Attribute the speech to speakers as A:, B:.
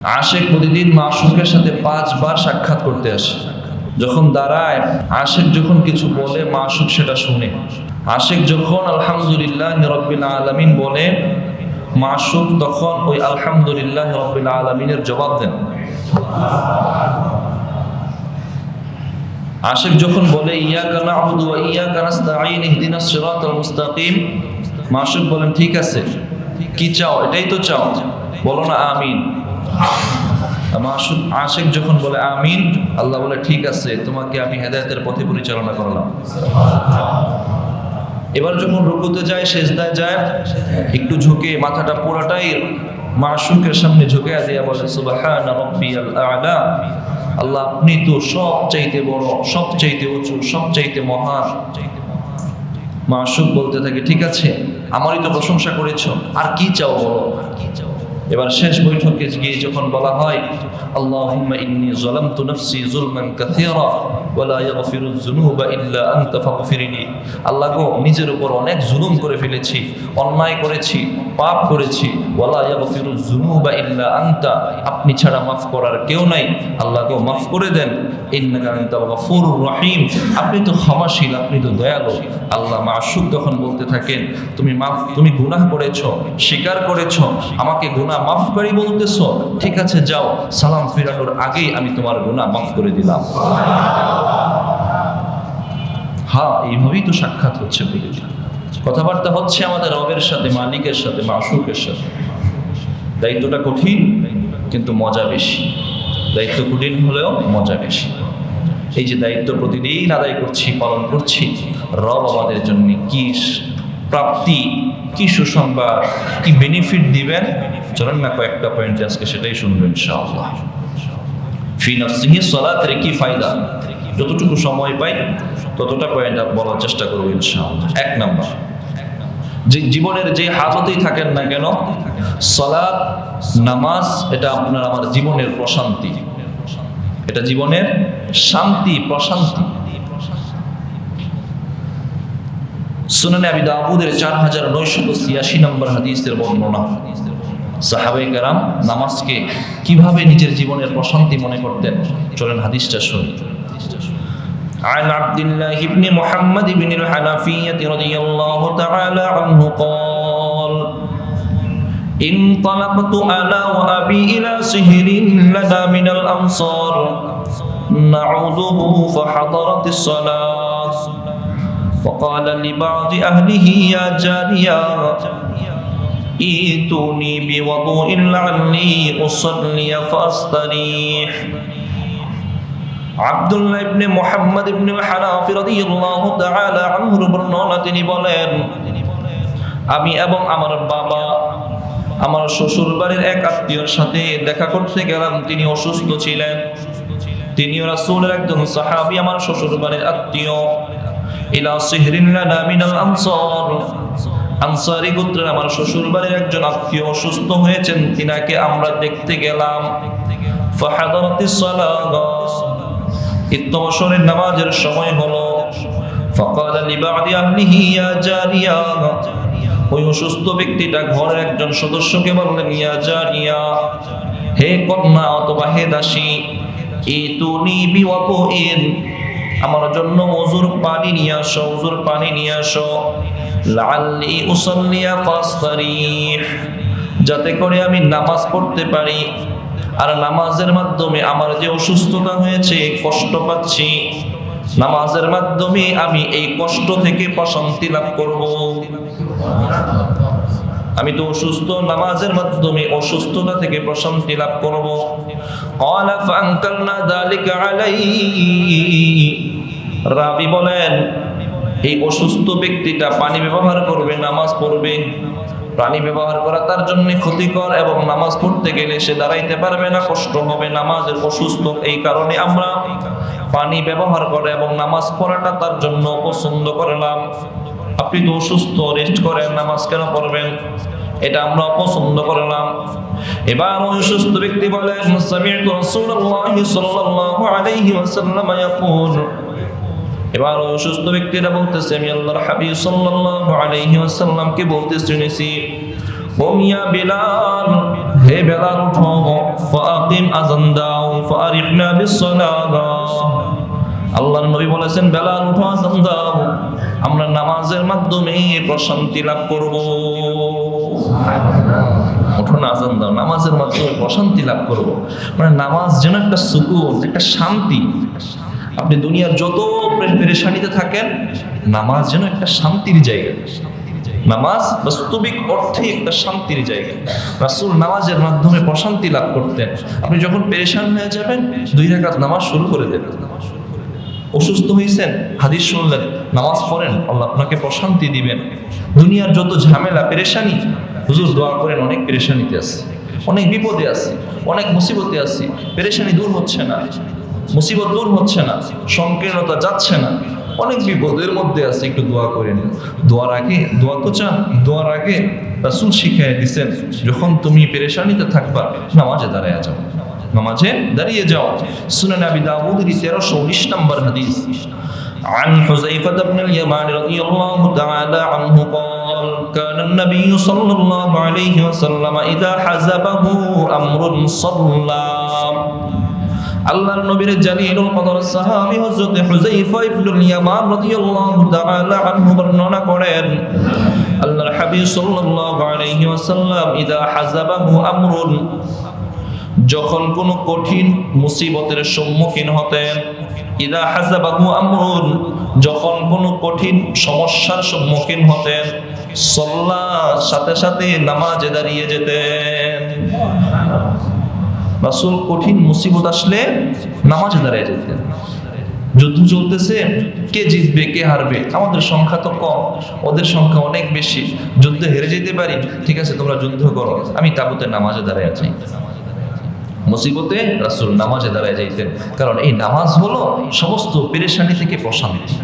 A: আশিক প্রতিদিন মাশউকের সাথে 5 বার সাক্ষাৎ করতে আসে। যখন দাঁড়ায়, আশিক যখন কিছু বলে মাশউক সেটা শুনে। আশিক যখন আলহামদুলিল্লাহ রাব্বিল আলামিন বলে, মাশউক তখন ওই আলহামদুলিল্লাহ রাব্বিল আলামিনের জবাব দেন। আশিক যখন বলে ইয়াকা না'বুদু ওয়া ইয়াকা নাস্তাঈন ইহদিনাস সিরাতাল মুস্তাকিম, মাশউক বলেন ঠিক আছে, কি চাও এটাই তো চাও, বলো না আমিন। আশিক যখন বলে আমিন, আল্লাহ বলে ঠিক আছে, তোমাকে আমি হেদায়েতের পথে পরিচালনা করলাম। এবার যখন রুকুতে যায়, সেজদায় যায়, একটু ঝুঁকে মাথাটা পুরাটাই মাশউকের সামনে ঝুঁকে দিয়ে বলে সুবহানা রাব্বিয়াল আ'লা, আল্লাহ আপনি তো সবচাইতে বড়, সবচাইতে উঁচু, সবচাইতে মহান। মাশউক বলতে থাকে ঠিক আছে, আমারই তো প্রশংসা করেছো, আর কি চাও বলো। এবার শেষ বৈঠকে গিয়ে যখন বলা হয় আল্লাহুম্মা ইন্নী যালামতু নাফসি যুলমান কাসীরা ওয়া লা ইয়াগফিরুয যুনুবা ইল্লা আনতা ফাগফিরলি, আল্লাহ গো নিজের উপর অনেক জুলুম করে ফেলেছি, অন্যায় করেছি, পাপ করেছি, ওয়া লা ইয়াগফিরুয যুনুবা ইল্লা আনতা, আপনি ছাড়া মাফ করার কেউ নাই, আল্লাহ গো মাফ করে দেন, ইন্নাকা আনতাল গফুরুর রহিম, আপনি তো ক্ষমাশীল, আপনি তো দয়ালু। আল্লাহ মাশউক তখন বলতে থাকেন তুমি গুনাহ করেছো, স্বীকার করেছো, আমাকে গুনাহ মাফকারী বলতেছো, ঠিক আছে যাও, সালাম ফিরানোর আগেই আমি তোমার গুনাহ মাফ করে দিলাম। হ্যাঁ, এইভাবেই তো সাক্ষাৎ হচ্ছে, কথাবার্তা হচ্ছে আমাদের রবের সাথে, মালিকের সাথে, মাশউকের সাথে। দায়িত্বটা কঠিন কিন্তু মজা বেশি, দায়িত্ব কঠিন হলেও মজা বেশি। এই যে দায়িত্ব প্রতিদিন আদায় করছি, পালন করছি, রব আমাদের জন্য কি প্রাপ্তি, কি সুসংবাদ, কি বেনিফিট দিবেন, চলেন না কয়েকটা পয়েন্ট আজকে সেটাই শুনবো ইনশাআল্লাহ। ফি নাফসিহি সালাতের কি ফায়দা, যতটুকু সময় পাই ততটা পয়েন্ট বলার চেষ্টা করবো ইনশাআল্লাহ। 1 নাম্বার, যে জীবনের যে হালতেই থাকেন না কেন, সালাত নামাজ এটা আপনার আমার জীবনের প্রশান্তি, এটা জীবনের শান্তি, প্রশান্তি। সুনানে আবি দাউদের 4986 নম্বর হাদিসের বর্ণনা। সাহাবায়ে কেরাম নামাজকে কিভাবে নিজের জীবনের প্রশান্তি মনে করতেন, চলেন হাদিসটা শুনি। عن عبد الله بن محمد بن الحنفية رضي الله تعالى عنه قال انطلقت أنا وأبي إلى سهر لنا من الأنصار نعوده فحضرت الصلاة فقال لبعض أهله يا جارية ائتوني بوضوء لعلي أصلي فأستريح। আব্দুল্লাহ ইবনে মুহাম্মদ ইবনে হানাফি রাদিয়াল্লাহু তাআলা আনহুর বর্ণনা, তিনি বলেন আমি এবং আমার বাবা আমার শ্বশুর বাড়ির এক আত্মীয়র সাথে দেখা করতে গেলাম। তিনি অসুস্থ ছিলেন, তিনি রাসূলের একজন সাহাবী, আমার শ্বশুর বাড়ির আত্মীয়। ইলা সিহরিন লানা মিনাল আনসার, আনসারী গোত্রের আমার শ্বশুর বাড়ির একজন আত্মীয় অসুস্থ হয়েছেন, তিনাকে আমরা দেখতে গেলাম। ফাহাদারাতিস সালাহ, ইত্তবসরের নামাজের সময় হলো। ফাকালা লিবাদি আহলিহি ইয়া জারিয়া, ওই অসুস্থ ব্যক্তিটা ঘরের একজন সদস্যকে বললেন ইয়া জারিয়া, হে কন্যা অথবা হে দাসী, ইতুনি বিওয়াতুইন, আমার জন্য ওযুর পানি নিয়ে আসো, ওযুর পানি নিয়ে আসো। লাআল্লি উসাল্লিয়া ফাস্তারিহ, যাতে করে আমি নামাজ পড়তে পারি, আর নামাজের মাধ্যমে আমার যে অসুস্থতা হয়েছে, কষ্ট পাচ্ছি, নামাজের মাধ্যমে আমি এই কষ্ট থেকে প্রশান্তি লাভ করব। আমি তো অসুস্থ, নামাজের মাধ্যমে অসুস্থতা থেকে প্রশান্তি লাভ করব। ক্বালা ফাআনকারনা যালিকা আলাইহি, রাবী বলেন এই অসুস্থ ব্যক্তিটা পানি ব্যবহার করবে, নামাজ পড়বে। পানি ব্যবহার করা তার জন্য ক্ষতিকর এবং নামাজ পড়তে গেলে সে দাঁড়াইতে পারবে না, কষ্ট হবে, নামাজের অসুস্থ। এই কারণে আমরা পানি ব্যবহার করে এবং নামাজ পড়াটা তার জন্য পছন্দ করলাম। আপনি তো অসুস্থ, রেস্ট করেন, নামাজ কেন পড়বেন, এটা আমরা পছন্দ করলাম। এবার ওই অসুস্থ ব্যক্তি বলেন সামি'তু রাসূলুল্লাহি সাল্লাল্লাহু আলাইহি ওয়াসাল্লাম ইয়াকুল, এবার অসুস্থ ব্যক্তিরা বলতেছে আমি আল্লাহর হাবিব সাল্লাল্লাহু আলাইহি ওয়াসাল্লামকে বলতে শুনেছি ও মিয়া বেলাল, হে বেলাল উঠো, ফাকিম আযান দাও, ফারিহনা বিসসালাহ। আল্লাহর নবী বলেছেন, বেলাল উঠো, আযান দাও, আমরা নামাজের মাধ্যমে প্রশান্তি লাভ করব। উঠো না, আযান দাও, নামাজের মাধ্যমে প্রশান্তি লাভ করব। মানে নামাজ যেন একটা সুকুন, একটা শান্তি। আপনি দুনিয়ার যত পেরেশানিতে থাকেন, নামাজ যেন একটা শান্তির জায়গা। নামাজ বাস্তবিক অর্থে একটা শান্তির জায়গা। রাসূল নামাজের মাধ্যমে প্রশান্তি লাভ করতেন। আপনি যখন পেরেশান হয়ে যাবেন, 2 রাকাত নামাজ শুরু করে দেবেন। অসুস্থ হয়েছেন, হাদিস শুনলেন, নামাজ পড়েন, আল্লাহ আপনাকে প্রশান্তি দিবেন। দুনিয়ার যত ঝামেলা পেরেশানি, হুজুর দোয়া করেন, অনেক পেরেশানিতে আছে, অনেক বিপদে আছে, অনেক মুসিবতে আছে, পেরেশানি দূর হচ্ছে না, মুসিবত দূর হচ্ছে না, সংকীর্ণতা যাচ্ছে না, অনেক বিপদের মধ্যে আছে, একটু দোয়া করেন। দোয়ার আগে, দোয়া তো চান, দোয়ার আগে রাসূল শিখিয়ে দিয়েছেন, যখন তুমি পেরেশানিতে থাকবা, নামাজে দাঁড়ায় যাও, নামাজে দাঁড়িয়ে যাও। সুনান আবি দাউদের 1319 নম্বর হাদিস। عن حذيفة بن اليمان رضي الله تعالى عنه قال كان النبي صلى الله عليه وسلم إذا حزبه أمر صلى। আল্লাহর নবীর জালিলুল কদর সাহাবী হযরত হুযায়ফা ইবনুল ইয়ামান রাদিয়াল্লাহু তাআলা আনহু বর্ণনা করেন, আল্লাহর হাবিব সাল্লাল্লাহু আলাইহি ওয়াসাল্লাম ইদা হাযাবাহু আমরুন, যখন কোনো কঠিন মুসিবতের সম্মুখীন হতেন, ইদা হাযাবাহু আমরুন, যখন কোনো কঠিন সমস্যার সম্মুখীন হতেন, সাল্লাহ, সাথে সাথে নামাজে দাঁড়িয়ে যেতেন। রাসূল কঠিন মুসিবত আসলে নামাজে দাঁড়িয়ে যেতেন। যুদ্ধ চলতেছে, কে জিতবে কে হারবে, আমাদের সংখ্যা তো কম, ওদের সংখ্যা অনেক বেশি, যুদ্ধে হেরে যেতে পারি, ঠিক আছে তোমরা যুদ্ধ করো, আমি তাবুতে নামাজে দাঁড়িয়ে আছি। মুসিবতে রাসূল নামাজে দাঁড়িয়ে যাইতেন, কারণ এই নামাজ হলো সমস্ত পেরেশানি থেকে প্রশান্তি।